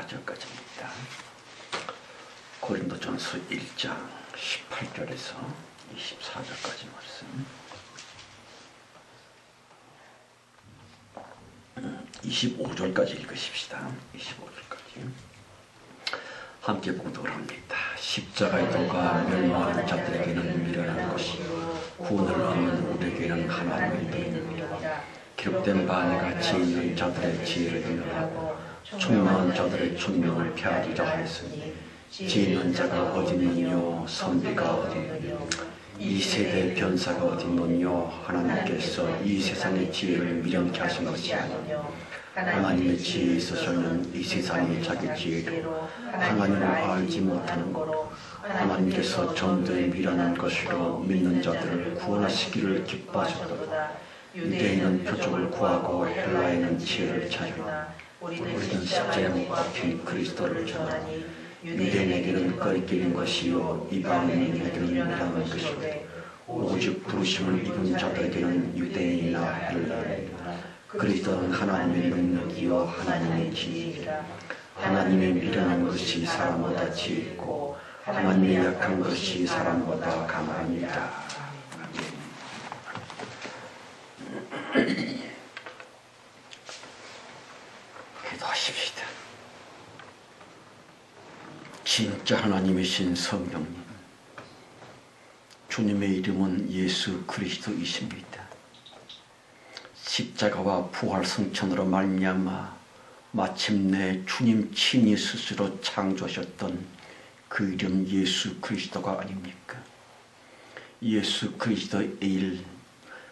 24절까지입니다. 고린도전서 1장 18절에서 24절까지 말씀. 25절까지 읽으십시다. 25절까지 함께 봉독을 합니다. 십자가의 도가 멸망하는 자들에게는 미련한 것이 구원을 얻는 우리에게는 하나님의 도입니다. 기록된 바 내가 지혜 있는 자들의 지혜를 인정하고 총명한 자들의 총명을 폐하리라 하였으니 지혜 있는 자가 어디 있느뇨 선비가 어디 있느뇨 이 세대의 변사가 어디 있느뇨 하나님께서 이 세상의 지혜를 미련케 하신 것이 아니요 하나님의 지혜에 있어서는 이 세상이 자기 지혜로 하나님을 알지 못하는 거로 하나님께서 전도에 미련한 것으로 믿는 자들을 구원하시기를 기뻐하셨도다. 유대인은 표적을 구하고 헬라인은 지혜를 찾으나 우리는 십자가에 못 박힌 그리스도를 전하니 유대인에게는 거리끼는 것이요 이방인에게는 미련한 것이요 오직 부르심을 입은 자들에게는 유대인이나 헬라인이나 그리스도는 하나님의 능력이요 하나님의 지혜이라. 하나님의 미련한 것이 사람보다 지혜있고 하나님의 약한 것이 사람보다 강합니다. 기도하십시다. 진짜 하나님이신 성령님, 주님의 이름은 예수 그리스도이십니다. 십자가와 부활 승천으로 말미암아 마침내 주님 친히 스스로 창조하셨던 그 이름 예수 그리스도가 아닙니까? 예수 그리스도의 일,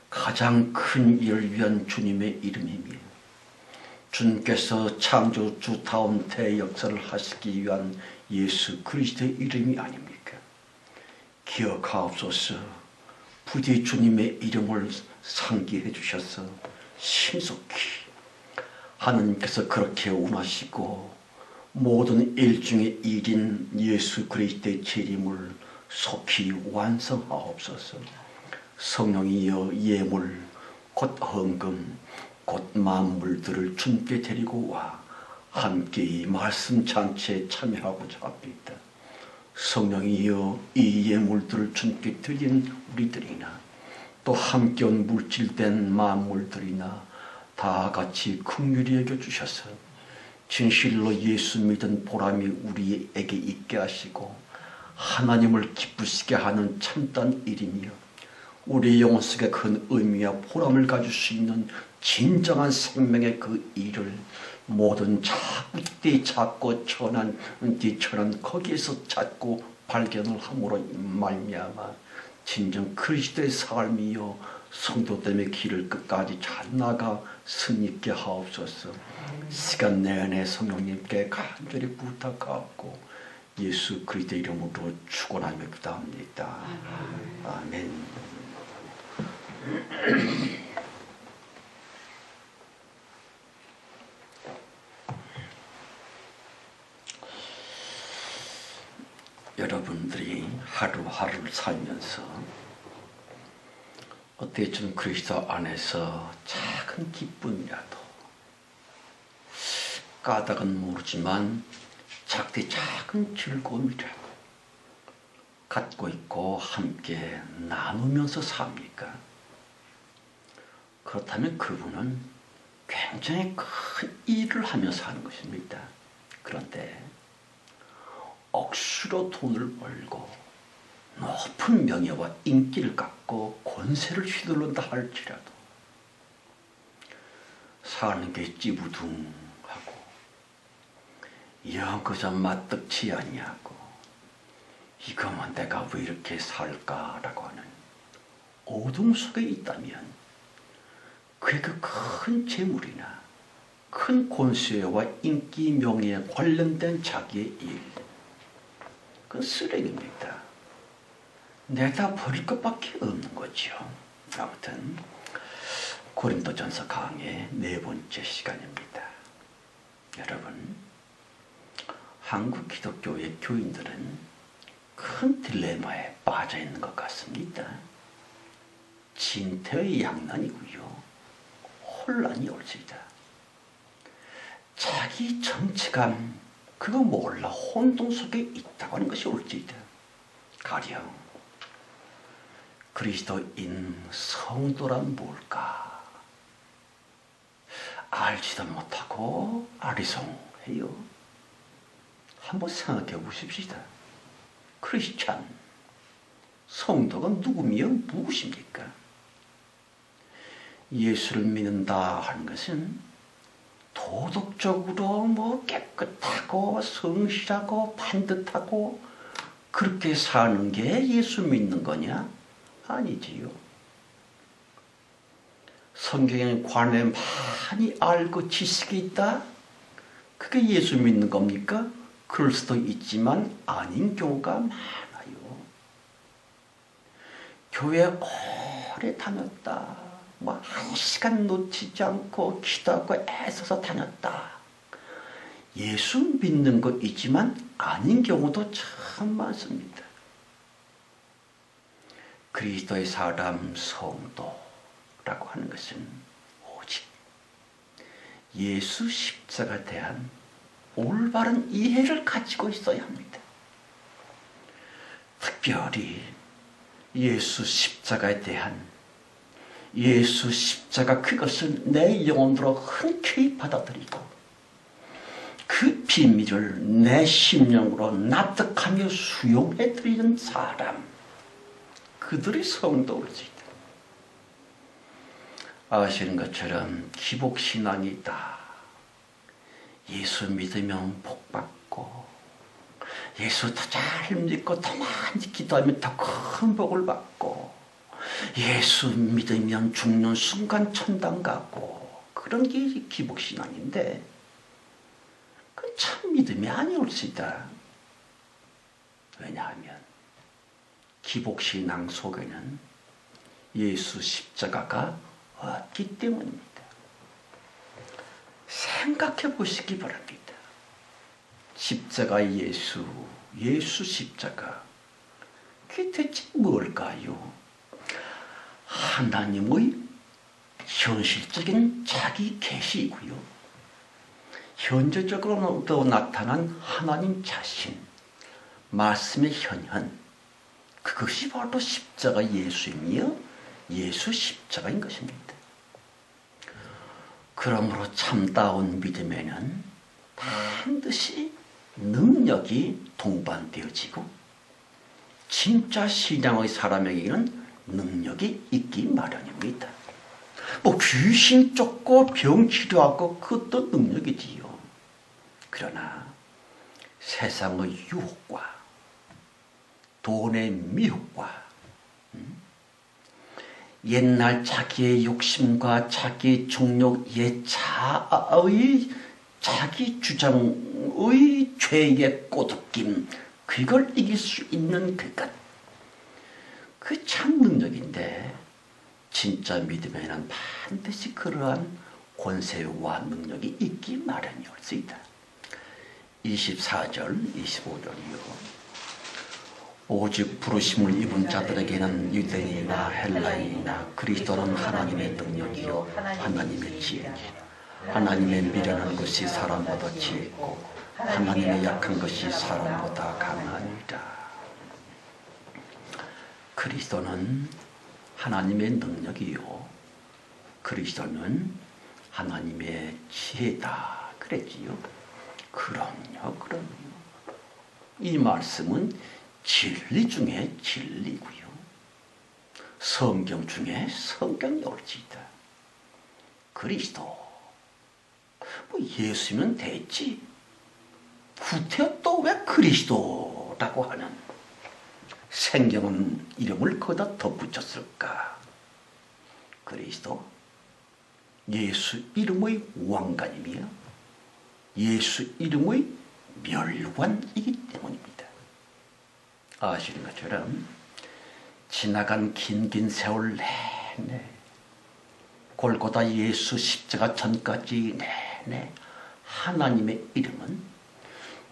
가장 큰 일을 위한 주님의 이름이며 주님께서 창조주다운 대역사를 하시기 위한 예수 그리스도의 이름이 아닙니까? 기억하옵소서. 부디 주님의 이름을 상기해 주셔서 신속히 하나님께서 그렇게 원하시고 모든 일중의 일인 예수 그리스도의 재림을 속히 완성하옵소서. 성령이여 예물 곧 헌금 곧 만물들을 주님께 데리고 와 함께 이 말씀 잔치에 참여하고자 합니다. 성령이여 이 예물들을 주님께 드린 우리들이나 또 함께 온 물질된 만물들이나 다 같이 긍휼히 여겨주셔서 진실로 예수 믿은 보람이 우리에게 있게 하시고 하나님을 기쁘시게 하는 참된 일이며 우리의 영혼 속에 큰 의미와 보람을 가질 수 있는 진정한 생명의 그 일을 모든 자꾸 찾고 천한 뒤천한 거기에서 찾고 발견을 함으로 말미암아 진정 그리스도의 삶이요 성도됨의 길을 끝까지 잘 나가 승리있게 하옵소서. 시간 내내 성령님께 간절히 부탁하옵고 예수 그리스도의 이름으로 축원하며 기도합니다. 아멘. 여러분들이 하루하루를 살면서 어떻게 좀 그리스도 안에서 작은 기쁨이라도 까닭은 모르지만 작은 즐거움이라도 갖고 있고 함께 나누면서 삽니까? 그렇다면 그분은 굉장히 큰 일을 하면서 하는 것입니다. 그런데 억수로 돈을 벌고 높은 명예와 인기를 갖고 권세를 휘둘른다 할지라도 사는 게 찌부둥하고 영 그저 마뜩지 아니하고 이거면 내가 왜 이렇게 살까라고 하는 어둠 속에 있다면 그의 그 큰 재물이나 큰 권세와 인기 명예에 관련된 자기의 일, 그건 쓰레기입니다. 내다 버릴 것밖에 없는 거죠. 아무튼 고린도전서 강의 4번째 시간입니다. 여러분, 한국 기독교의 교인들은 큰 딜레마에 빠져 있는 것 같습니다. 진퇴의 양난이고요. 혼란이 올 수 있다. 자기 정체감, 그거 몰라 혼돈 속에 있다고 하는 것이 옳지이다. 가령 그리스도인 성도란 뭘까? 알지도 못하고 아리송해요. 한번 생각해 보십시다. 크리스찬 성도가 누구며 무엇입니까? 예수를 믿는다 하는 것은 도덕적으로 깨끗하고 성실하고 반듯하고 그렇게 사는 게 예수 믿는 거냐? 아니지요. 성경에 관해 많이 알고 지식이 있다? 그게 예수 믿는 겁니까? 그럴 수도 있지만 아닌 경우가 많아요. 교회 오래 다녔다. 한 시간 놓치지 않고 기도하고 애써서 다녔다. 예수 믿는 거 있지만 아닌 경우도 참 많습니다. 그리스도의 사람 성도라고 하는 것은 오직 예수 십자가에 대한 올바른 이해를 가지고 있어야 합니다. 특별히 예수 십자가에 대한 예수 십자가 그것을 내 영혼으로 흔쾌히 받아들이고 그 비밀을 내 심령으로 납득하며 수용해드리는 사람, 그들이 성도일 수 있다. 아시는 것처럼 기복신앙이다. 예수 믿으면 복받고 예수 더 잘 믿고 더 많이 기도하면 더 큰 복을 받고 예수 믿으면 죽는 순간 천당 가고 그런 게 기복신앙인데 그건 참 믿음이 아니올 수 있다. 왜냐하면 기복신앙 속에는 예수 십자가가 없기 때문입니다. 생각해 보시기 바랍니다. 십자가 예수 십자가 그게 대체 뭘까요? 하나님의 현실적인 자기 계시이고요. 현재적으로 나타난 하나님 자신, 말씀의 현현, 그것이 바로 십자가 예수이며 예수 십자가인 것입니다. 그러므로 참다운 믿음에는 반드시 능력이 동반되어지고 진짜 신앙의 사람에게는 능력이 있기 마련입니다. 귀신 쫓고 병 치료하고 그것도 능력이지요. 그러나 세상의 유혹과 돈의 미혹과 옛날 자기의 욕심과 자기 종력 자의 자기 주장의 죄의 꼬드김 그걸 이길 수 있는 그것 그 참 능력인데 진짜 믿음에는 반드시 그러한 권세와 능력이 있기 마련이올 수 있다. 24절 25절이요. 오직 부르심을 입은 자들에게는 유대인이나 헬라인이나 그리스도는 하나님의 능력이요 하나님의 지혜니 하나님의 미련한 것이 사람보다 지혜있고 하나님의 약한 것이 사람보다 강하니라. 그리스도는 하나님의 능력이요 그리스도는 하나님의 지혜다 그랬지요. 그럼요. 이 말씀은 진리 중에 진리고요. 성경 중에 성경이 옳지이다. 그리스도 예수면 됐지. 구태여 또 왜 그리스도라고 하는 생경은 이름을 거기다 덧붙였을까? 그리스도 예수 이름의 왕관이며 예수 이름의 멸관이기 때문입니다. 아시는 것처럼 지나간 긴 세월 내내 골고다 예수 십자가 전까지 내내 하나님의 이름은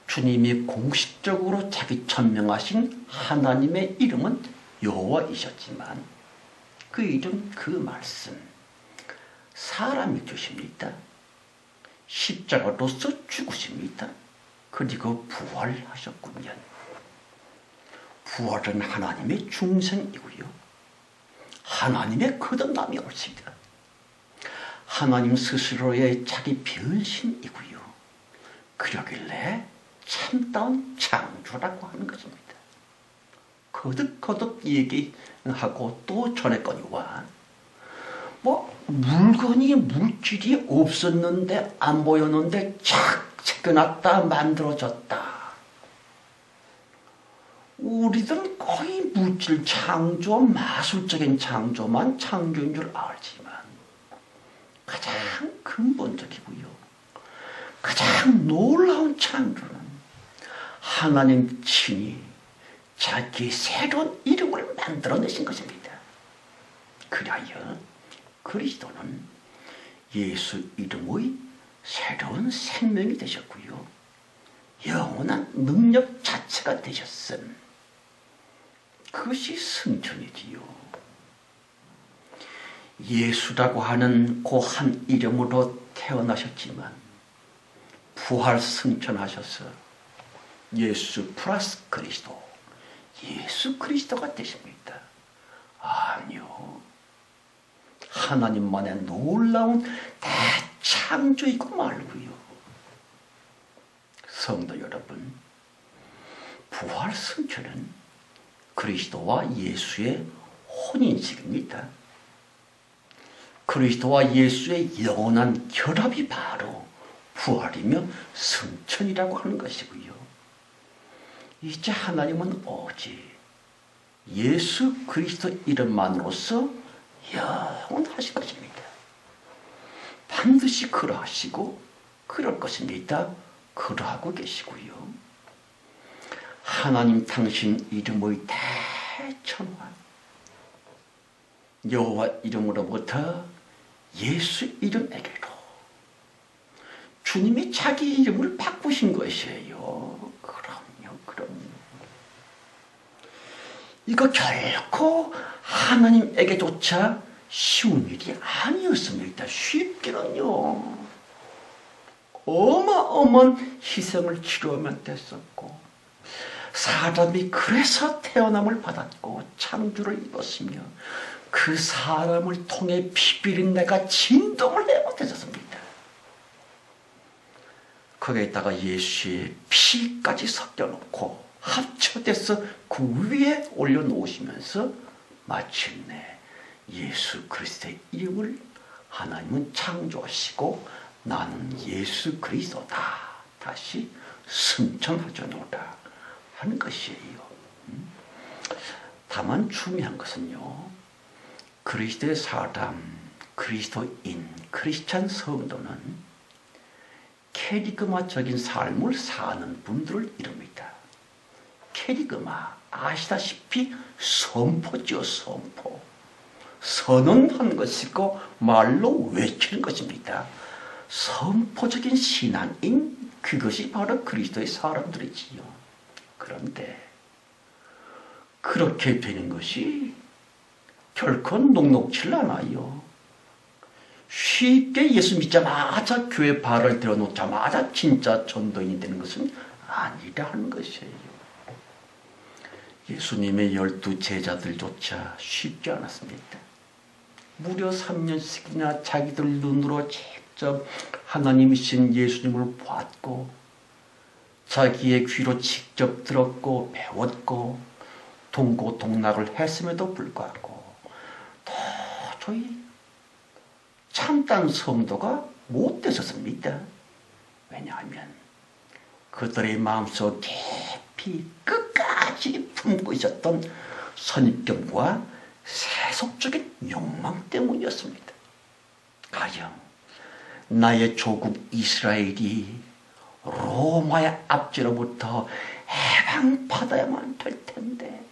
주님이 공식적으로 자기 천명하신 하나님의 이름은 여호와이셨지만 그 이름 그 말씀 사람이 주십니다. 십자가로서 죽으십니다. 그리고 부활하셨군요. 부활은 하나님의 중생이고요. 하나님의 거듭남이 옳습니다. 하나님 스스로의 자기 변신이고요. 그러길래 참다운 창조라고 하는 것입니다. 거듭거듭 얘기하고 또 전했거니와 물건이 물질이 없었는데 안 보였는데 착 새겨놨다 만들어졌다. 우리들은 거의 물질 창조, 마술적인 창조만 창조인 줄 알지만 가장 근본적이고요. 가장 놀라운 창조는 하나님 친히 자기의 새로운 이름을 만들어내신 것입니다. 그리하여 그리스도는 예수 이름의 새로운 생명이 되셨고요. 영원한 능력 자체가 되셨음. 그것이 승천이지요. 예수라고 하는 그 한 이름으로 태어나셨지만 부활 승천하셔서 예수 플러스 그리스도, 예수 그리스도가 되십니다. 아니요. 하나님만의 놀라운 대창조이고 말고요. 성도 여러분, 부활 승천은 그리스도와 예수의 혼인식입니다. 그리스도와 예수의 영원한 결합이 바로 부활이며 승천이라고 하는 것이고요. 이제 하나님은 오직 예수 그리스도 이름만으로서 영원하실 것입니다. 반드시 그러하시고 그럴 것입니다. 그러하고 계시고요. 하나님 당신 이름의 대천환 여호와 이름으로부터 예수 이름에게로 주님이 자기 이름을 바꾸신 것이에요. 그럼요. 이거 결코 하나님에게조차 쉬운 일이 아니었습니다. 쉽게는요. 어마어마한 희생을 치루면 됐었고 사람이 그래서 태어남을 받았고 창조를 입었으며 그 사람을 통해 피비린내가 진동을 내고 되었습니다. 거기에다가 예수의 피까지 섞여놓고 합쳐져서 그 위에 올려놓으시면서 마침내 예수 그리스도의 이름을 하나님은 창조하시고 나는 예수 그리스도다. 다시 승천하려노라 하는 것이에요. 다만 중요한 것은요. 그리스도의 사람, 그리스도인, 크리스찬 성도는 캐리그마적인 삶을 사는 분들을 이룹니다. 캐리그마, 아시다시피 선포죠, 선포. 선언한 것이고 말로 외치는 것입니다. 선포적인 신앙인, 그것이 바로 그리스도의 사람들이지요. 그런데 그렇게 되는 것이 결코 녹록지 않아요. 쉽게 예수 믿자마자 교회 발을 들어놓자마자 진짜 전도인이 되는 것은 아니라는 것이에요. 예수님의 12 제자들조차 쉽지 않았습니다. 무려 3년씩이나 자기들 눈으로 직접 하나님이신 예수님을 보았고 자기의 귀로 직접 들었고 배웠고 동고동락을 했음에도 불구하고 도저히 참된 성도가 못 되셨습니다. 왜냐하면 그들의 마음속 깊이 끝까지 품고 있었던 선입견과 세속적인 욕망 때문이었습니다. 가령 나의 조국 이스라엘이 로마의 압제로부터 해방받아야만 될 텐데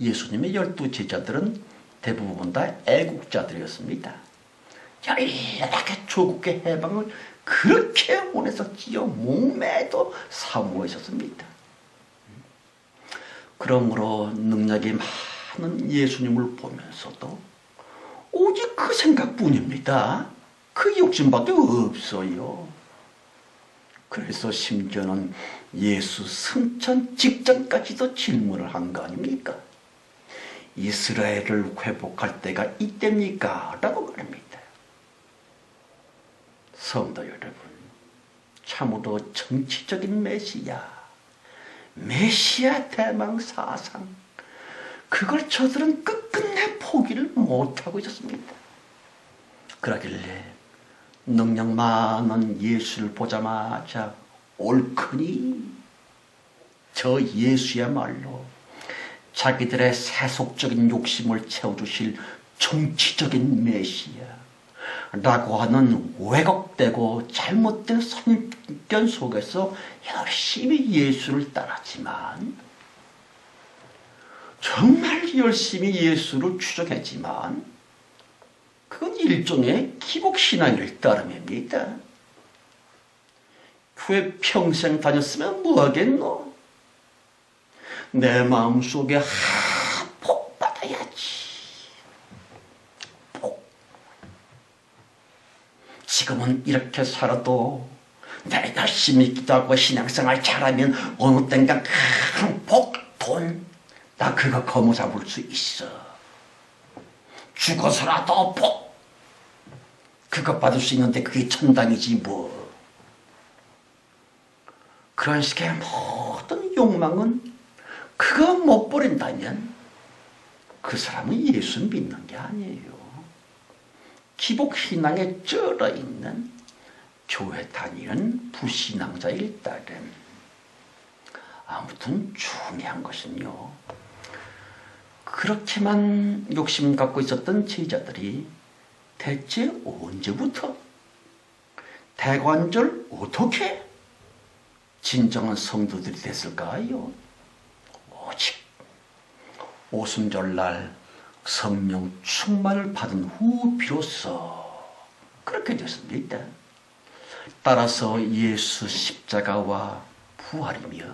예수님의 12 제자들은 대부분 다 애국자들이었습니다. 열렬하게 조국의 해방을 그렇게 원했었지요. 몸매도 사모하셨습니다. 그러므로 능력이 많은 예수님을 보면서도 오직 그 생각뿐입니다. 그 욕심밖에 없어요. 그래서 심지어는 예수 승천 직전까지도 질문을 한 거 아닙니까? 이스라엘을 회복할 때가 이때입니까? 라고 말합니다. 성도 여러분, 참으로 정치적인 메시아 대망 사상, 그걸 저들은 끝끝내 포기를 못하고 있었습니다. 그러길래 능력 많은 예수를 보자마자 옳거니 저 예수야말로 자기들의 세속적인 욕심을 채워주실 정치적인 메시아라고 하는 왜곡되고 잘못된 선입견 속에서 열심히 예수를 따랐지만, 정말 열심히 예수를 추종했지만 그건 일종의 기복신앙일 따름입니다. 교회 평생 다녔으면 뭐하겠노? 내 마음속에 복 받아야지. 복. 지금은 이렇게 살아도 내가 열심히 기도하고 신앙생활 잘하면 어느 땐가 큰 복, 돈, 나 그거 거머 잡을 수 있어. 죽어서라도 복, 그것 받을 수 있는데 그게 천당이지 뭐. 그런 식의 모든 욕망은 그거 못 버린다면 그 사람은 예수 믿는 게 아니에요. 기복신앙에 쩔어있는 교회 다니는 불신앙자일 따름. 아무튼 중요한 것은요, 그렇게만 욕심 갖고 있었던 제자들이 대체 언제부터, 대관절 어떻게 진정한 성도들이 됐을까요? 오직 오순절날 성령 충만을 받은 후 비로소 그렇게 됐습니다. 따라서 예수 십자가와 부활이며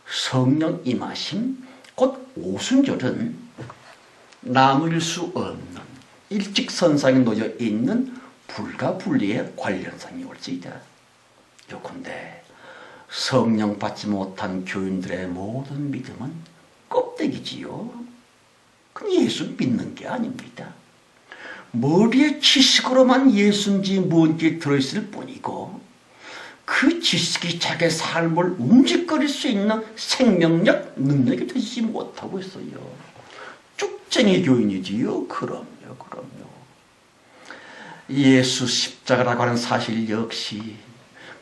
성령 임하심, 곧 오순절은 나눌 수 없는 일직선상에 놓여 있는 불가분리의 관련성이 올지이다. 요컨대 성령 받지 못한 교인들의 모든 믿음은 껍데기지요. 그건 예수 믿는 게 아닙니다. 머리에 지식으로만 예수인지 뭔지 들어있을 뿐이고, 그 지식이 자기 삶을 움직거릴 수 있는 생명력, 능력이 되지 못하고 있어요. 쭉쟁이 교인이지요. 그럼요. 예수 십자가라고 하는 사실 역시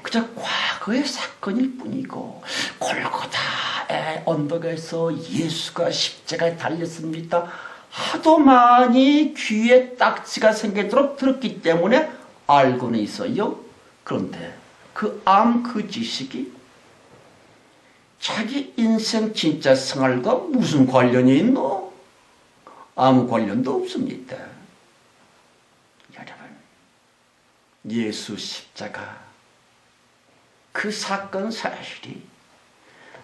그저 과거의 사건일 뿐이고, 골고다의 언덕에서 예수가 십자가에 달렸습니다 하도 많이 귀에 딱지가 생기도록 들었기 때문에 알고는 있어요. 그런데 그 지식이 자기 인생 진짜 생활과 무슨 관련이 있노? 아무 관련도 없습니다. 여러분, 예수 십자가 그 사건 사실이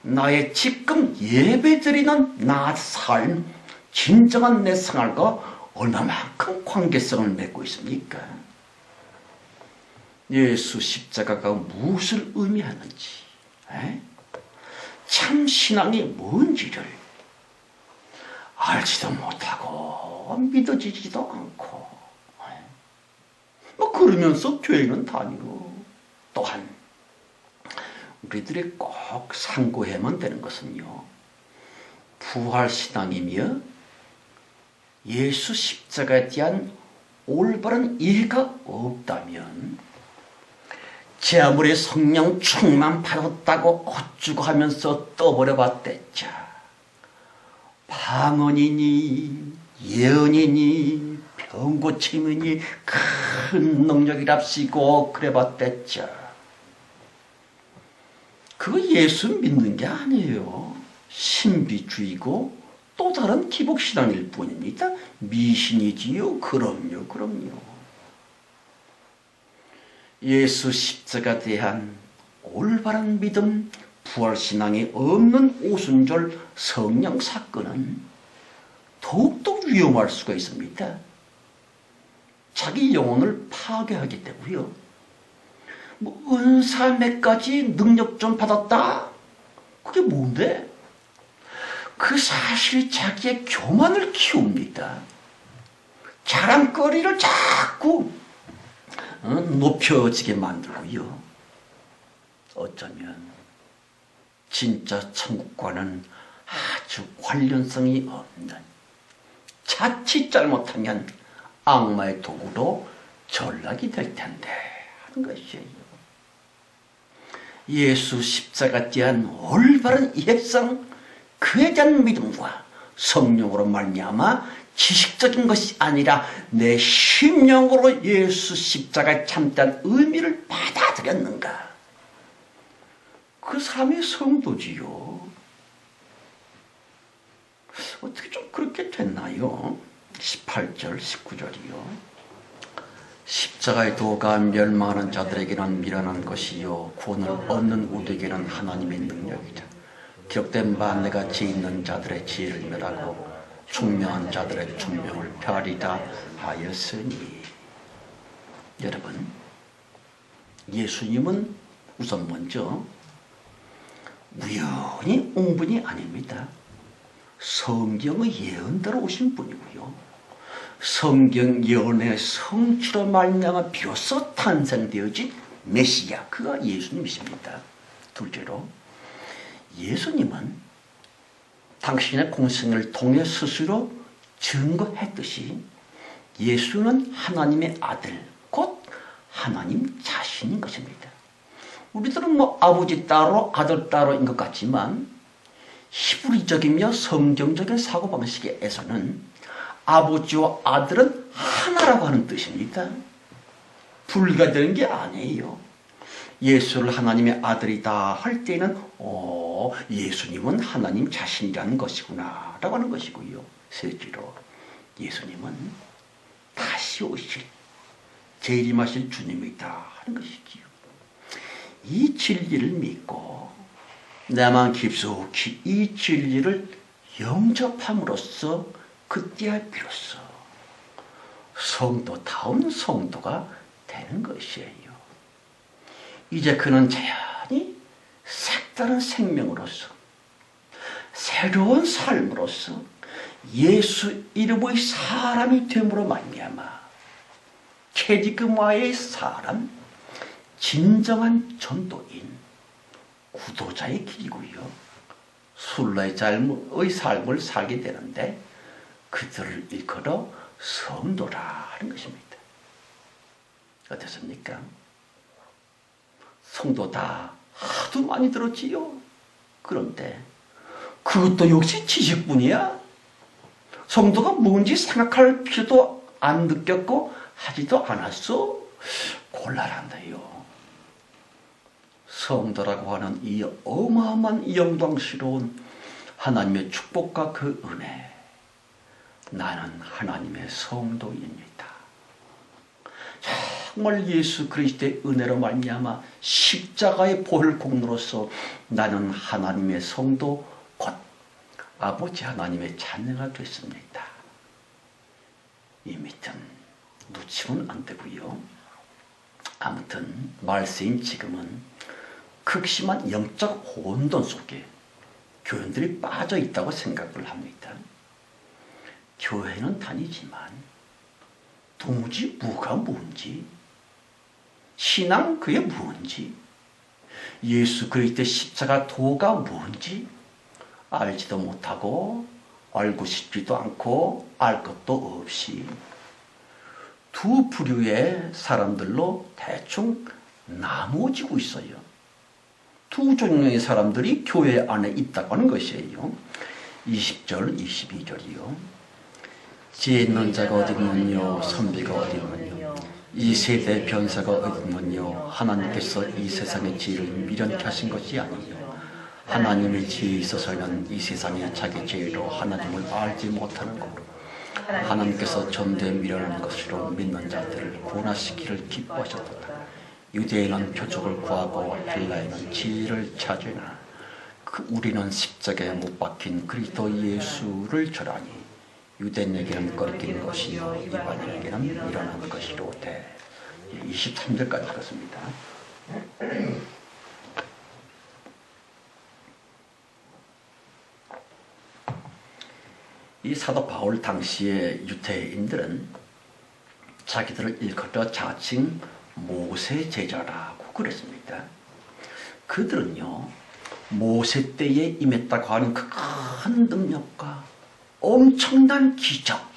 나의 지금 예배드리는 나 삶, 진정한 내 생활과 얼마만큼 관계성을 맺고 있습니까? 예수 십자가가 무엇을 의미하는지, 참 신앙이 뭔지를 알지도 못하고 믿어지지도 않고, 그러면서 교회는 다니고, 또한 우리들이 꼭 상고해야만 되는 것은요, 부활신앙이며 예수 십자가에 대한 올바른 이해가 없다면, 제 아무리 성령 충만 받았다고 어쩌고 하면서 떠버려 봤댔자, 방언이니 예언이니 병고침이니 큰 능력이랍시고 그래 봤댔자, 그거 예수 믿는 게 아니에요. 신비주의고 또 다른 기복신앙일 뿐입니다. 미신이지요. 그럼요. 예수 십자가에 대한 올바른 믿음, 부활신앙이 없는 오순절 성령 사건은 더욱더 위험할 수가 있습니다. 자기 영혼을 파괴하기 때문에요. 뭐 은사 몇 가지 능력 좀 받았다? 그게 뭔데? 그 사실 자기의 교만을 키웁니다. 자랑거리를 자꾸 높여지게 만들고요. 어쩌면 진짜 천국과는 아주 관련성이 없는, 자칫 잘못하면 악마의 도구로 전락이 될 텐데 하는 것이에요. 예수 십자가에 대한 올바른 이해성, 그에 대한 믿음과 성령으로 말미암아 지식적인 것이 아니라 내 심령으로 예수 십자가의 참된 의미를 받아들였는가, 그 사람이 성도지요. 어떻게 좀 그렇게 됐나요? 18절 19절이요. 십자가의 도가 멸망하는 자들에게는 미련한 것이요 구원을 얻는 우리에게는 하나님의 능력이다. 기록된 바 내가 지혜 있는 자들의 지혜를 멸하고 총명한 자들의 총명을 펴리다 하였으니. 여러분, 예수님은 우선 먼저 우연히 온 분이 아닙니다. 성경의 예언대로 오신 분이고요. 성경 예언의 성취로 말미암아 비로소 탄생되어진 메시아, 그가 예수님이십니다. 둘째로, 예수님은 당신의 공생을 통해 스스로 증거했듯이 예수는 하나님의 아들, 곧 하나님 자신인 것입니다. 우리들은 뭐 아버지 따로 아들 따로인 것 같지만 히브리적이며 성경적인 사고방식에서는 아버지와 아들은 하나라고 하는 뜻입니다. 분리가 되는 게 아니에요. 예수를 하나님의 아들이다 할 때는 예수님은 하나님 자신이라는 것이구나 라고 하는 것이고요. 셋째로, 예수님은 다시 오실, 재림하실 주님이다 하는 것이지요. 이 진리를 믿고 나만 깊숙이 이 진리를 영접함으로써 그때야 비로소 성도다운 성도가 되는 것이에요. 이제 그는 자연히 색다른 생명으로서, 새로운 삶으로서 예수 이름의 사람이 됨으로 말미암아 캐리그마의 사람, 진정한 전도인, 구도자의 길이고요. 순례의 삶을 살게 되는데 그들을 일컬어 성도라 하는 것입니다. 어떻습니까? 성도다 하도 많이 들었지요. 그런데 그것도 역시 지식뿐이야. 성도가 뭔지 생각할 필요도 안 느꼈고 하지도 않았어. 곤란한데요. 성도라고 하는 이 어마어마한 영광스러운 하나님의 축복과 그 은혜, 나는 하나님의 성도입니다. 정말 예수 그리스도의 은혜로 말미암아 십자가의 보혈 공로로서 나는 하나님의 성도, 곧 아버지 하나님의 자녀가 됐습니다. 이 믿음 놓치면 안 되고요. 아무튼 말세인 지금은 극심한 영적 혼돈 속에 교인들이 빠져 있다고 생각을 합니다. 교회는 다니지만 도무지 뭐가 뭔지, 신앙 그게 뭔지, 예수 그리스도의 십자가 도가 뭔지 알지도 못하고 알고 싶지도 않고 알 것도 없이 두 부류의 사람들로 대충 나누어지고 있어요. 두 종류의 사람들이 교회 안에 있다고 하는 것이에요. 20절, 22절이요. 지혜 있는 자가 어디 있느뇨, 선비가 어디 있느뇨. 이 세대의 변사가 어디 있느뇨. 하나님께서 이 세상의 지혜를 미련케 하신 것이 아니요. 하나님의 지혜에 있어서는 이 세상이 자기 지혜로 하나님을 알지 못하는 거로 하나님께서 전대에 미련한 것으로 믿는 자들을 구원하시기를 기뻐하셨도다. 유대인은 표적을 구하고 헬라인은 지혜를 찾으나 우리는 십자가에 못 박힌 그리스도 예수를 절하니 유대인에게는 꺾인 것이요 이방인에게는 미련한 것이로되. 23절까지 읽었습니다. 이 사도 바울 당시의 유대인들은 자기들을 일컬어 자칭 모세 제자라고 그랬습니다. 그들은요, 모세 때에 임했다고 하는 그 큰 능력과 엄청난 기적,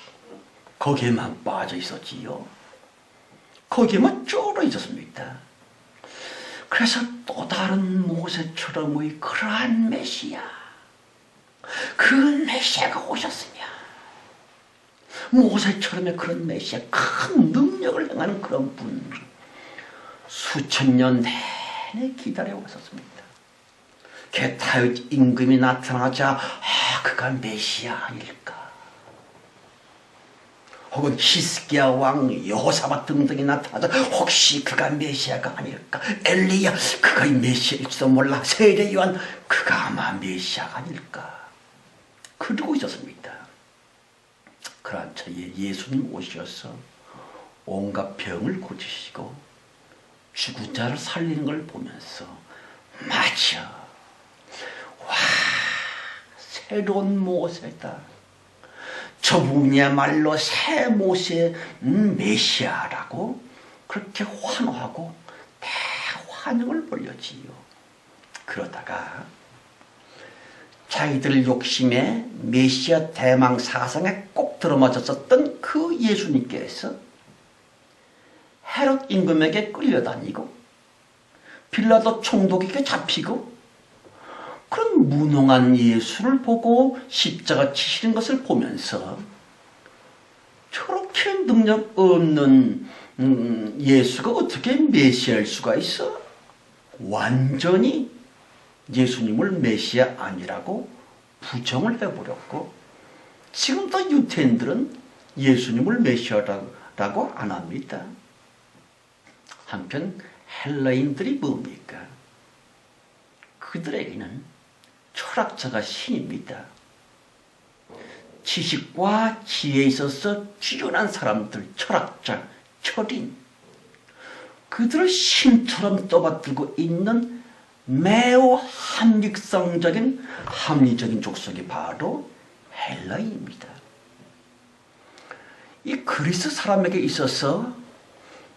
거기에만 빠져 있었지요. 거기에만 쫄아 있었습니다. 그래서 또 다른 모세처럼의 그러한 메시아, 그 메시아가 오셨으면, 모세처럼의 그런 메시아, 큰 능력을 행하는 그런 분, 수천 년 내내 기다려왔었습니다. 다윗 임금이 나타나자 그가 메시아 아닐까? 혹은 히스기야 왕, 여호사밧 등등이 나타나자 혹시 그가 메시아가 아닐까? 엘리야, 그가 메시아일지도 몰라. 세례 요한, 그가 아마 메시아가 아닐까? 그러고 있었습니다. 그러한 차에 예수님 오셔서 온갖 병을 고치시고 죽은 자를 살리는 걸 보면서, 맞아, 와, 새로운 모세다. 저분이야말로 새 모세 메시아라고 그렇게 환호하고 대환영을 벌였지요. 그러다가 자기들 욕심에 메시아 대망 사상에 꼭 들어맞았었던 그 예수님께서 헤롯 임금에게 끌려다니고 빌라도 총독에게 잡히고 그런 무능한 예수를 보고 십자가 치시는 것을 보면서 저렇게 능력 없는 예수가 어떻게 메시아일 수가 있어? 완전히 예수님을 메시아 아니라고 부정을 해버렸고, 지금도 유태인들은 예수님을 메시아라고 안 합니다. 한편 헬라인들이 뭡니까? 그들에게는 철학자가 신입니다. 지식과 지혜에 있어서 뛰어난 사람들, 철학자, 철인, 그들을 신처럼 떠받들고 있는 매우 합리적인 족속이 바로 헬라인입니다. 이 그리스 사람에게 있어서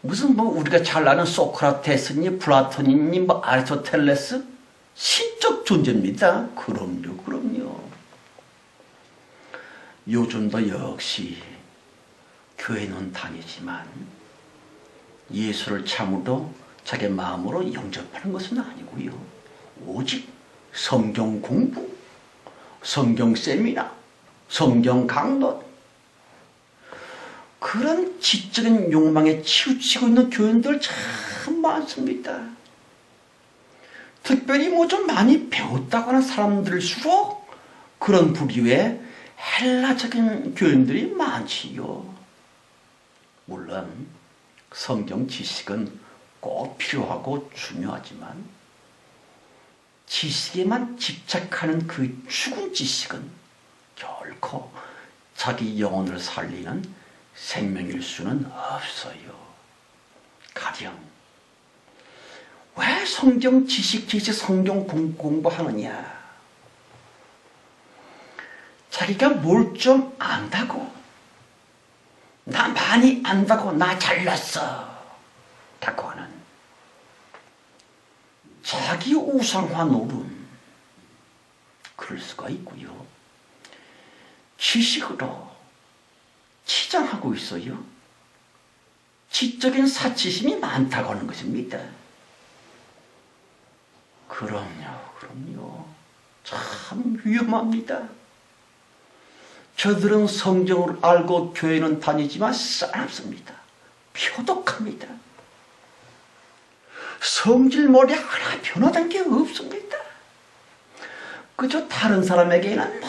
무슨 우리가 잘 아는 소크라테스니 플라톤이니 아리스토텔레스 신적 존재입니다. 그럼요. 요즘도 역시 교회는 다니지만 예수를 참으로 자기 마음으로 영접하는 것은 아니고요. 오직 성경 공부, 성경 세미나, 성경 강론, 그런 지적인 욕망에 치우치고 있는 교인들 참 많습니다. 특별히 좀 많이 배웠다고 하는 사람들일수록 그런 부류의 헬라적인 교인들이 많지요. 물론 성경 지식은 꼭 필요하고 중요하지만 지식에만 집착하는 그 죽은 지식은 결코 자기 영혼을 살리는 생명일 수는 없어요. 가령 왜 성경 지식, 성경 공부하느냐? 자기가 뭘 좀 안다고, 나 많이 안다고, 나 잘났어 라고 하는 자기 우상화 노름, 그럴 수가 있고요. 지식으로 치장하고 있어요. 지적인 사치심이 많다고 하는 것입니다. 그럼요. 참 위험합니다. 저들은 성경을 알고 교회는 다니지만 싸납습니다. 표독합니다. 성질머리 하나 변화된 게 없습니다. 그저 다른 사람에게는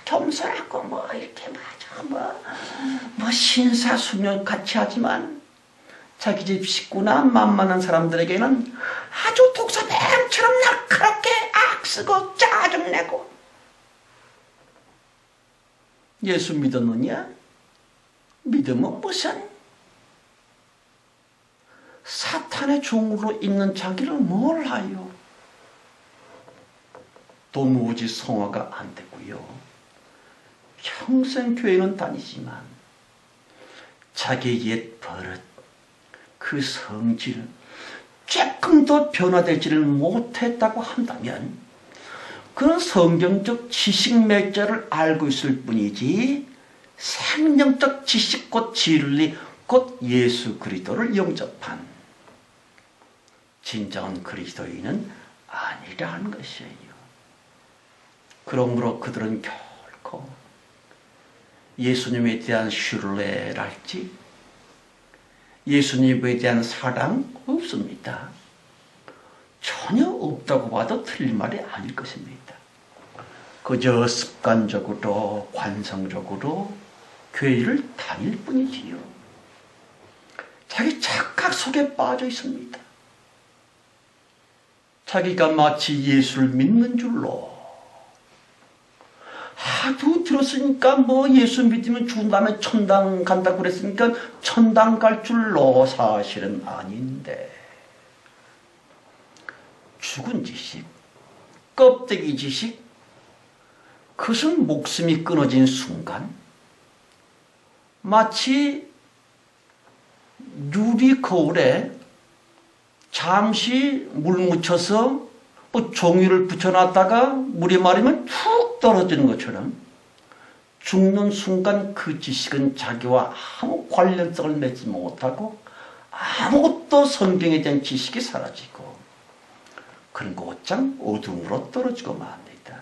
겸손하고 이렇게 신사수녀 같이 하지만 자기 집 식구나 만만한 사람들에게는 아주 독사뱀처럼 날카롭게 악쓰고 짜증내고. 예수 믿었느냐? 믿으면 무슨? 사탄의 종으로 있는 자기를 뭘 하여? 도무지 성화가 안 되고요. 평생 교회는 다니지만 자기의 옛 버릇, 그 성질, 조금 더 변화되지를 못했다고 한다면 그는 성경적 지식 맥자를 알고 있을 뿐이지 생명적 지식 곧 진리 곧 예수 그리스도를 영접한 진정한 그리스도인은 아니라는 것이에요. 그러므로 그들은 결코 예수님에 대한 신뢰랄지 예수님에 대한 사랑 없습니다. 전혀 없다고 봐도 틀린 말이 아닐 것입니다. 그저 습관적으로 관성적으로 교회를 다닐 뿐이지요. 자기 착각 속에 빠져 있습니다. 자기가 마치 예수를 믿는 줄로 하도 들었으니까 뭐 예수 믿으면 죽은 다음에 천당 간다고 그랬으니까 천당 갈 줄로 사실은 아닌데 죽은 지식, 껍데기 지식, 그것은 목숨이 끊어진 순간 마치 유리 거울에 잠시 물 묻혀서 뭐 종이를 붙여놨다가 물이 마르면 툭 떨어지는 것처럼 죽는 순간 그 지식은 자기와 아무 관련성을 맺지 못하고 아무것도 성경에 대한 지식이 사라지고 그런 곧장 어둠으로 떨어지고 맙니다.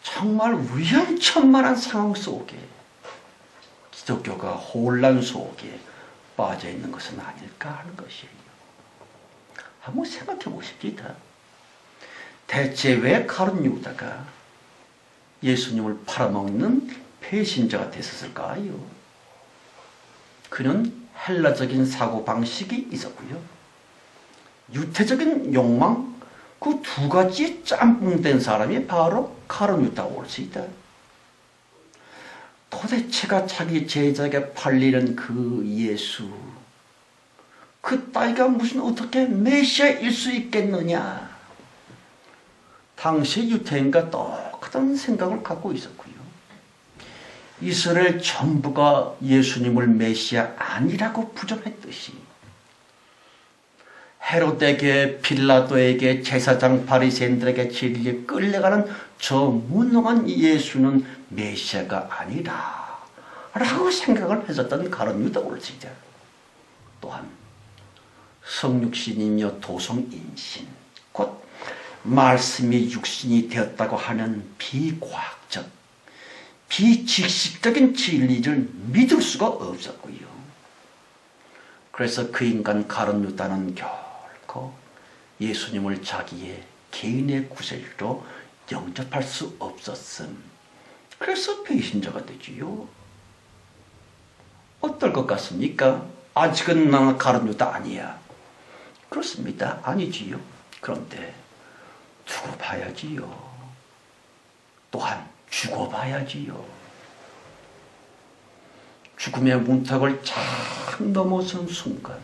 정말 위험천만한 상황 속에 기독교가 혼란 속에 빠져 있는 것은 아닐까 하는 것이에요. 한번 생각해 보십시다. 대체 왜 가룟 유다가 예수님을 팔아먹는 배신자가 됐었을까요? 그는 헬라적인 사고방식이 있었고요. 유태적인 욕망, 그 두 가지 짬뽕된 사람이 바로 가룟 유다가 올 수 있다. 도대체가 자기 제자에게 팔리는 그 예수, 그 따위가 무슨 어떻게 메시아일 수 있겠느냐. 당시 유태인과 똑같은 생각을 갖고 있었고요. 이스라엘 전부가 예수님을 메시아 아니라고 부정했듯이 헤롯에게 빌라도에게 제사장 바리새인들에게 진리에 끌려가는 저 무능한 예수는 메시아가 아니라 라고 생각을 했었던 가룟 유다 올지자. 또한 성육신이며 도성인신 곧 말씀이 육신이 되었다고 하는 비과학적 비지식적인 진리를 믿을 수가 없었고요. 그래서 그 인간 가룟 유다는 결코 예수님을 자기의 개인의 구세주로 영접할 수 없었음. 그래서 배신자가 되지요. 어떨 것 같습니까? 아직은 나는 가룟 유다 아니야. 그렇습니다. 아니지요. 그런데 두고 봐야지요. 또한 죽어봐야지요. 죽음의 문턱을 착 넘어선 순간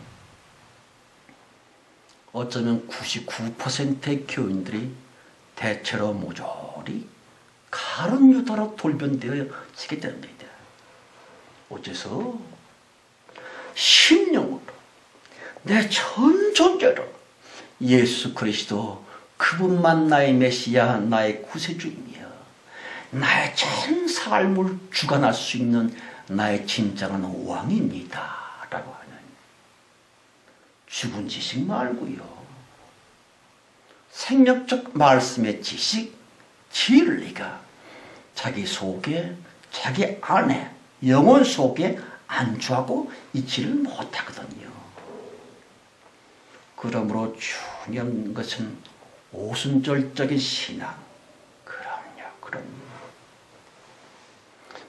어쩌면 99%의 교인들이 대체로 모조리 가룟 유다로 돌변되어지게 됩니다. 어째서? 심령으로 내 전 존재로 예수 그리스도 그분만 나의 메시아, 나의 구세주이며 나의 전 삶을 주관할 수 있는 나의 진정한 왕입니다 라고 하는 죽은 지식 말고요. 생명적 말씀의 지식, 진리가 자기 속에, 자기 안에, 영혼 속에 안주하고 있지를 못하거든요. 그러므로 중요한 것은 오순절적인 신앙. 그럼요.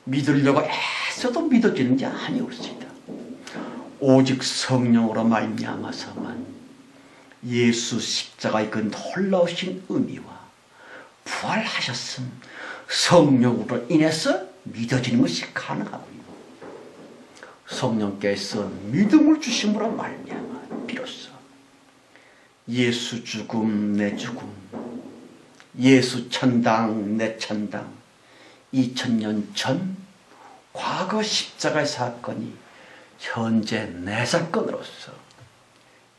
믿으려고 애써도 믿어지는 게 아니었습니다. 오직 성령으로 말미암아서만 예수 십자가의 그 놀라우신 의미와 부활하셨음 성령으로 인해서 믿어지는 것이 가능하고요. 성령께서 믿음을 주심으로 말미암아 비로소 예수 죽음 내 죽음, 예수 천당 내 천당, 2000년 전 과거 십자가의 사건이 현재 내 사건으로서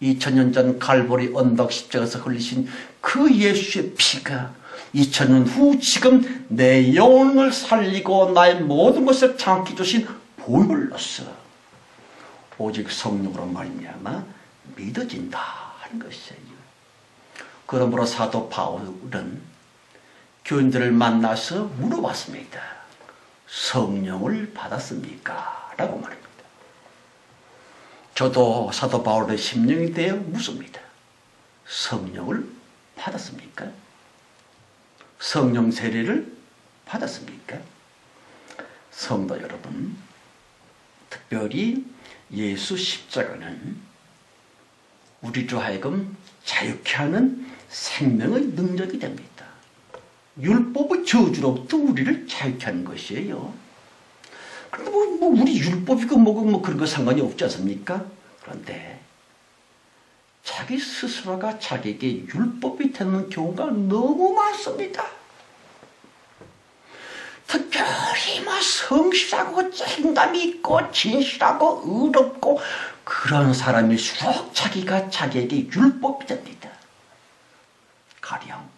2000년 전 갈보리 언덕 십자가에서 흘리신 그 예수의 피가 2000년 후 지금 내 영혼을 살리고 나의 모든 것을 장악해 주신 보혈로서 오직 성령으로 말미암아 믿어진다 하는 것이에요. 그러므로 사도 바울은 교인들을 만나서 물어봤습니다. 성령을 받았습니까? 라고 말합니다. 저도 사도 바울의 심령이 되어 묻습니다. 성령을 받았습니까? 성령 세례를 받았습니까? 성도 여러분, 특별히 예수 십자가는 우리로 하여금 자유케 하는 생명의 능력이 됩니다. 율법의 저주로부터 우리를 자유케 하는 것이에요. 그런데 우리 율법이고 뭐고 그런 거 상관이 없지 않습니까? 그런데 자기 스스로가 자기에게 율법이 되는 경우가 너무 많습니다. 특별히 성실하고 책임감이 있고 진실하고 의롭고 그런 사람일수록 자기가 자기에게 율법이 됩니다. 가령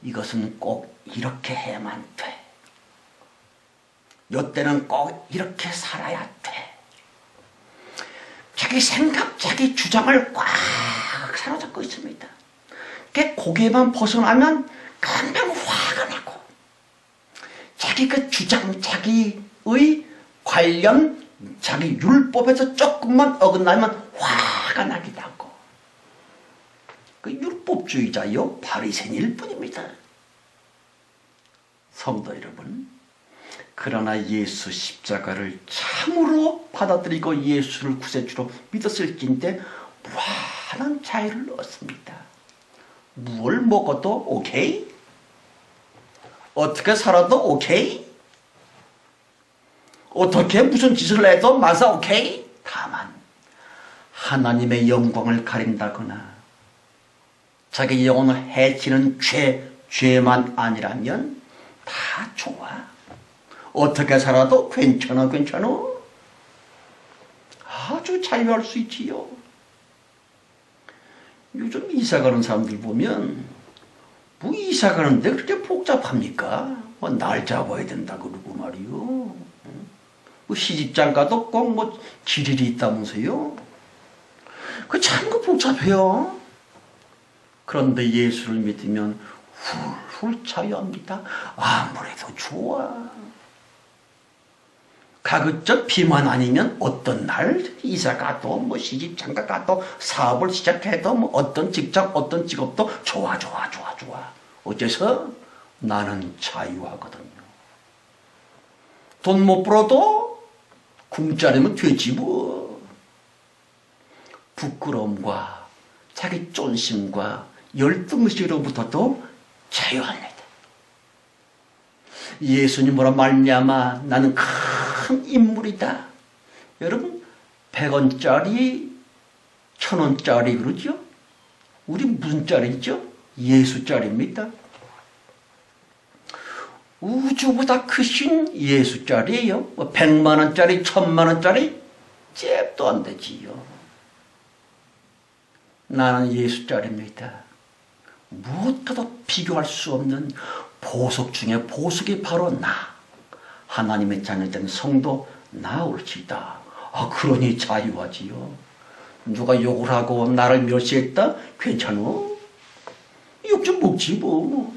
이것은 꼭 이렇게 해야만 돼. 이때는 꼭 이렇게 살아야 돼. 자기 생각, 자기 주장을 꽉 사로잡고 있습니다. 고개만 벗어나면 금방 화가 나고 자기 그 주장, 자기의 관련, 자기 율법에서 조금만 어긋나면 화가 나기도 하고 그 율법주의자요 바리새인일 뿐입니다. 성도 여러분, 그러나 예수 십자가를 참으로 받아들이고 예수를 구세주로 믿었을 때인데 무한한 자유를 얻습니다. 뭘 먹어도 오케이? 어떻게 살아도 오케이? 어떻게 무슨 짓을 해도 마사 오케이? 다만 하나님의 영광을 가린다거나 자기 영혼을 해치는 죄만 아니라면 다 좋아. 어떻게 살아도 괜찮아. 아주 자유할 수 있지요. 요즘 이사 가는 사람들 보면 이사 가는데 그렇게 복잡합니까? 날 잡아야 된다 그러고 말이요. 시집장가도 꼭 길일이 있다면서요. 그 참 복잡해요. 그런데 예수를 믿으면 훌훌 자유합니다. 아무래도 좋아. 가급적 비만 아니면 어떤 날 이사 가도 시집 장가 가도 사업을 시작해도 어떤 직장 어떤 직업도 좋아. 어째서? 나는 자유하거든요. 돈 못 벌어도 궁짜리면 되지 뭐. 부끄러움과 자기 쫀심과 열등의식으로부터도 자유합니다. 예수님으로 말미암아 나는 큰 인물이다. 여러분 100원짜리 1000원짜리 그러죠? 우리 무슨 짜리죠? 예수짜리입니다. 우주보다 크신 예수짜리예요. 100만원짜리 1000만원짜리 잽도 안 되지요. 나는 예수짜리입니다. 무엇과도 비교할 수 없는 보석 중에 보석이 바로 나. 하나님의 자녀된 성도 나올지다. 그러니 자유하지요. 누가 욕을 하고 나를 멸시했다? 괜찮어? 욕 좀 먹지 뭐.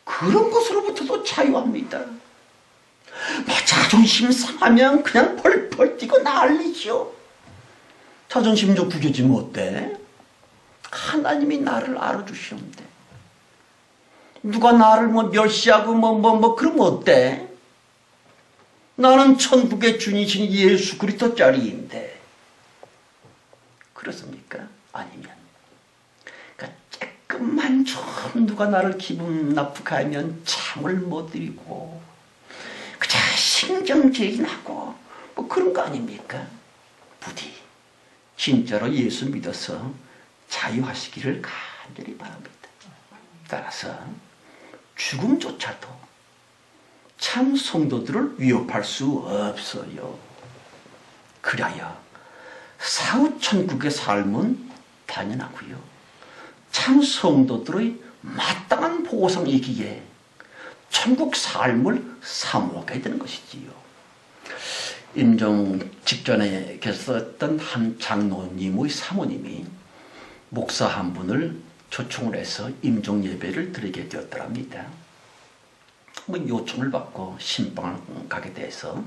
그런 것으로부터도 자유합니다. 자존심 상하면 그냥 펄펄 뛰고 난리죠. 자존심 좀 구겨지면 어때? 하나님이 나를 알아주시는데 누가 나를 멸시하고 그러면 어때? 나는 천국의 주님이신 예수 그리스도 짜리인데 그렇습니까? 아니면 조금만 좀 누가 나를 기분 나쁘게 하면 참을 못 드리고 그저 신경질이 나고 뭐 그런 거 아닙니까? 부디 진짜로 예수 믿어서 자유하시기를 간절히 바랍니다. 따라서 죽음조차도 참 성도들을 위협할 수 없어요. 그래야 사후천국의 삶은 당연하고요. 참 성도들의 마땅한 보상이기에 천국 삶을 사모하게 되는 것이지요. 임종 직전에 계셨던 한 장로님의 사모님이 목사 한 분을 초청을 해서 임종 예배를 드리게 되었더랍니다. 요청을 받고 신방을 가게 돼서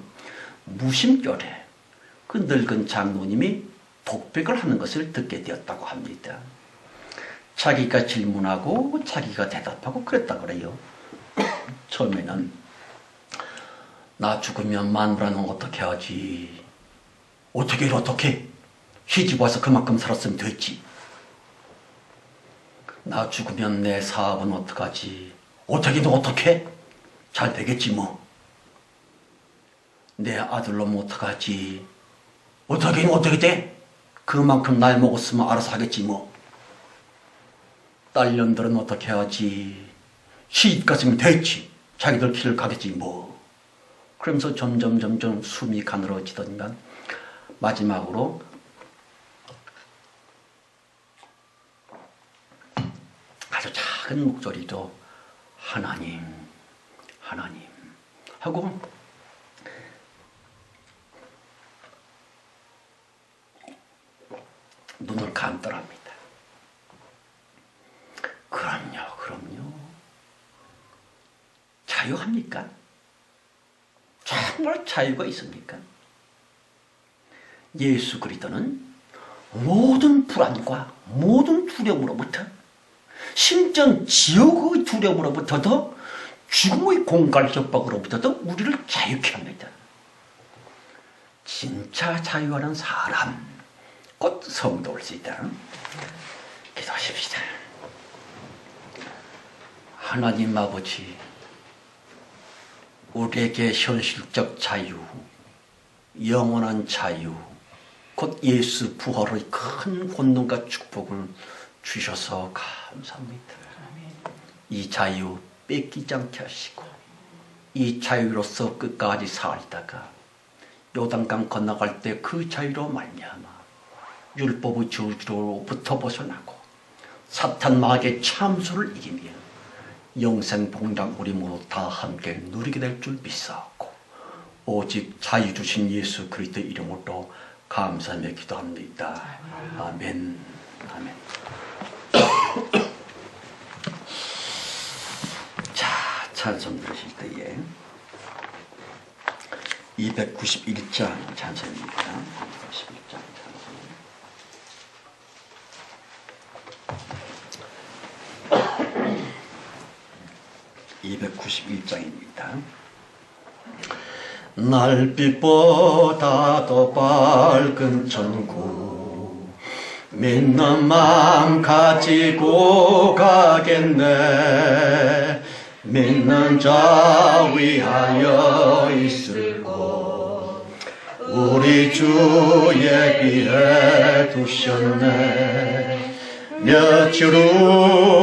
무심결에 그 늙은 장로님이 독백을 하는 것을 듣게 되었다고 합니다. 자기가 질문하고 자기가 대답하고 그랬다 그래요. 처음에는 나 죽으면 마누라는 어떻게 하지? 어떻게? 시집 와서 그만큼 살았으면 됐지. 나 죽으면 내 사업은 어떡하지? 어떻게? 잘 되겠지 뭐. 내 아들놈 어떡하지? 어떻게 돼? 그만큼 나이 먹었으면 알아서 하겠지 뭐. 딸년들은 어떻게 하지? 시집 갔으면 됐지. 자기들 길을 가겠지 뭐. 그러면서 점점 숨이 가늘어지더니만 마지막으로 아주 작은 목소리로 하나님 하고 눈을 감더랍니다. 그럼요. 자유합니까? 정말 자유가 있습니까? 예수 그리스도는 모든 불안과 모든 두려움으로부터, 심지어 지옥의 두려움으로부터도, 죽음의 공갈 협박으로부터도 우리를 자유케 합니다. 진짜 자유하는 사람, 곧 성도일지다. 기도하십시다. 하나님 아버지, 우리에게 현실적 자유, 영원한 자유, 곧 예수 부활의 큰 권능과 축복을 주셔서 감사합니다. 이 자유 뺏기지 않게 하시고 이 자유로서 끝까지 살다가 요단강 건너갈 때 그 자유로 말미암아 율법의 저주로부터 벗어나고 사탄 마귀의 참수를 이기며 영생 복락 우리 모두 다 함께 누리게 될 줄 믿사옵고 오직 자유 주신 예수 그리스도 이름으로 감사하며 기도합니다. 아멘. 자, 찬송 들으실 때에 291장 찬송입니다. 291장 찬송. 291장입니다. 날빛보다도 밝은 천국 믿는 마음 가지고 가겠네. 믿는 자 위하여 있을 곳 우리 주 예비해 두셨네. 며칠 후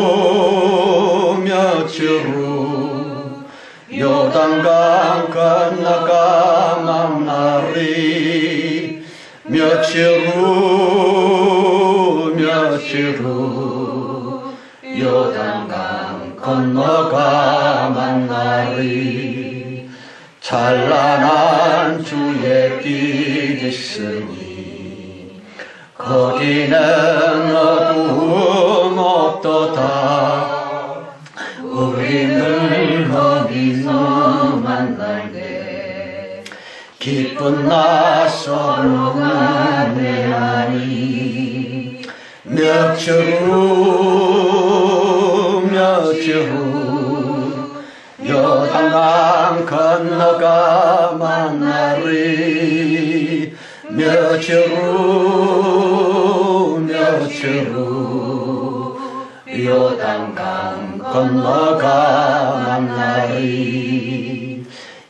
요단강 건너가 만나리. 며칠 후 요단강 건너가 만나리. 찬란한 주의 빛 있으니 거기는 어두움 없도다. 우리는 거기서 만날때 기쁜 낯선 은혜하니. 며칠 후 요단강 건너가 만나리. 며칠 후 요단강 건너가 만나리.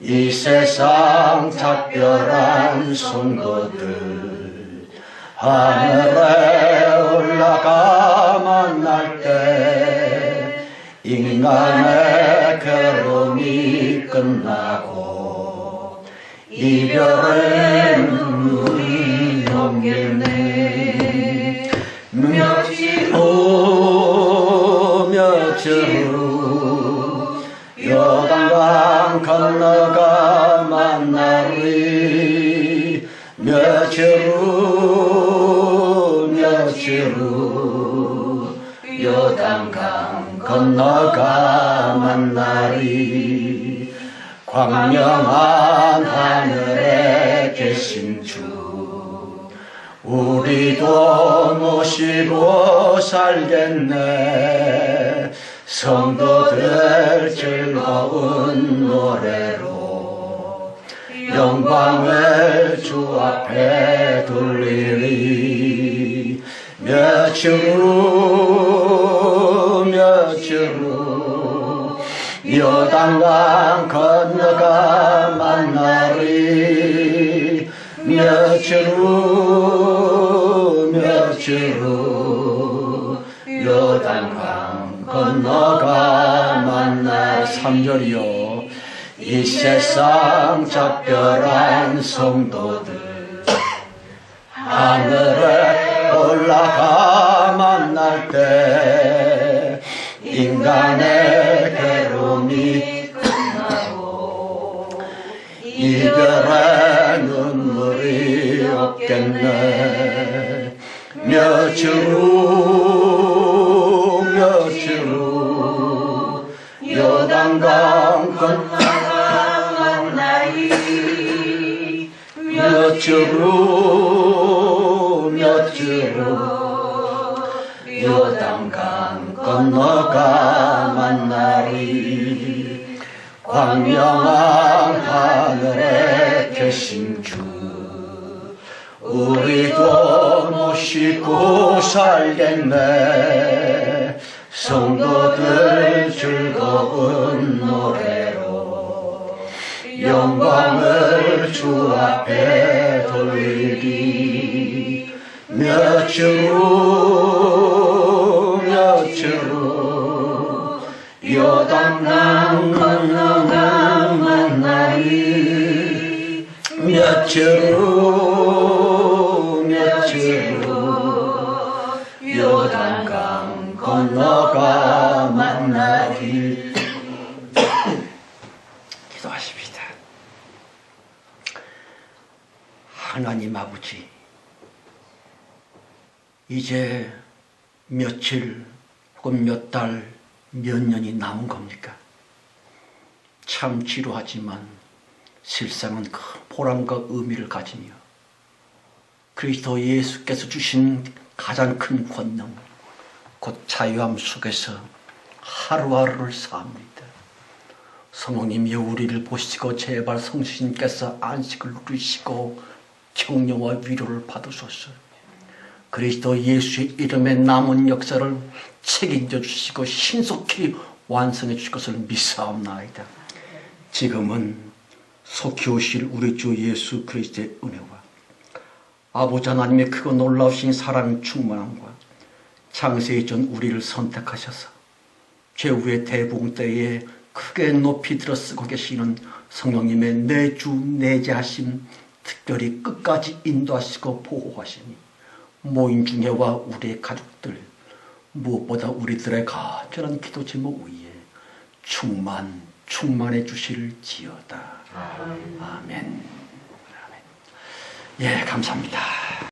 이 세상 작별한 성도들 하늘에 올라가 만날 때 인간의 괴로움이 끝나고 이별의 눈물이 넘겠네. 며칠 후 요단강 건너가 만나리. 며칠 후 요단강 건너가 만나리. 광명한 하늘에 계신 주 우리도 모시고 살겠네. 성도들 즐거운 노래로 영광을 주 앞에 돌리리. 며칠 후 요단강 건너가 만나리. 며칠 후 요단강 건너가 만날. 3절이요. 이 세상 작별한 성도들 하늘에 올라가 만날 때 인간의 괴로움이 끝나고 이별의 눈물이 없겠네. 며칠 후 요단강 건너가 만나리. 며칠 후 요단강 건너가 만나리. 광명한 하늘에 계신 주 우리도 모시고 살겠네. 성도들 즐거운 노래로 영광을 주 앞에 돌리리. 며칠 후 요단강 건너가 만나리. 며칠 후 요단강 건너가 만나리. 기도하십시다. 하나님 아버지, 이제 며칠 혹은 몇 달, 몇 년이 남은 겁니까? 참 지루하지만 실상은 큰 보람과 의미를 가지며 그리스도 예수께서 주신 가장 큰 권능, 곧 자유함 속에서 하루하루를 삽니다. 성령님이 우리를 보시고 제발 성신께서 안식을 누리시고 격려와 위로를 받으소서. 그리스도 예수의 이름에 남은 역사를 책임져 주시고 신속히 완성해 주실 것을 믿사옵나이다. 지금은 속히 오실 우리 주 예수 그리스도의 은혜와 아버지 하나님의 크고 놀라우신 사랑 충만함과 창세기 전 우리를 선택하셔서 최후의 대봉 때에 크게 높이 들어 쓰고 계시는 성령님의 내주 내재하심, 특별히 끝까지 인도하시고 보호하시니 모인 중에와 우리의 가족들, 무엇보다 우리들의 간절한 기도 제목 위에 충만해 주실지어다. 아멘. 예, 감사합니다.